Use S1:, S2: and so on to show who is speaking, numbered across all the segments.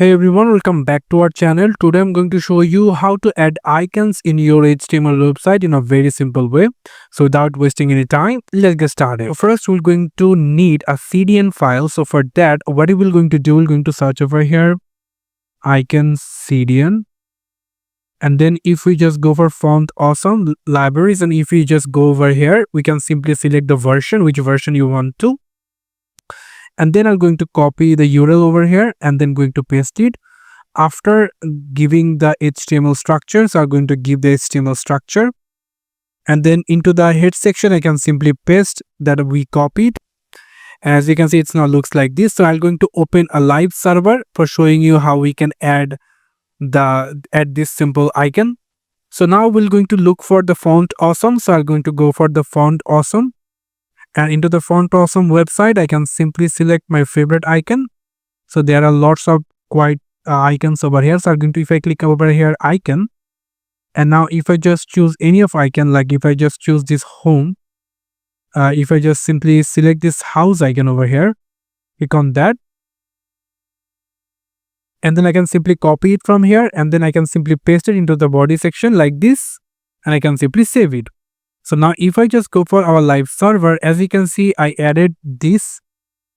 S1: Hey everyone, welcome back to our channel. Today I'm going to show you how to add icons in your HTML website in a very simple way. So without wasting any time, let's get started. First, we're going to need a CDN file. So for that, what we will going to do, we're going to search over here, icons CDN. And then if we just go for font awesome libraries, and if we just go over here, we can simply select the version, which version you want to. And then I'm going to copy the URL over here and then going to paste it. After giving the HTML structure, so I'm going to give the HTML structure. And then into the head section, I can simply paste that we copied. As you can see, it now looks like this. So I'm going to open a live server for showing you how we can add this simple icon. So now we're going to look for the font awesome. So I'm going to go for the font awesome. And into the font awesome website, I can simply select my favorite icon. So there are lots of icons over here. So I'm going to, if I click over here icon, and now if I just choose any of icon, like if I just choose this home, if I just simply select this house icon over here, click on that, and then I can simply copy it from here, and then I can simply paste it into the body section like this, and I can simply save it. So now if I just go for our live server, as you can see, I added this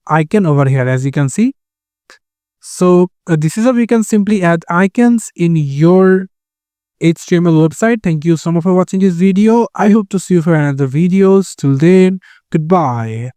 S1: icon over here, as you can see. So this is how we can simply add icons in your HTML website. Thank you so much for watching this video. I hope to see you for another videos. Till then, goodbye.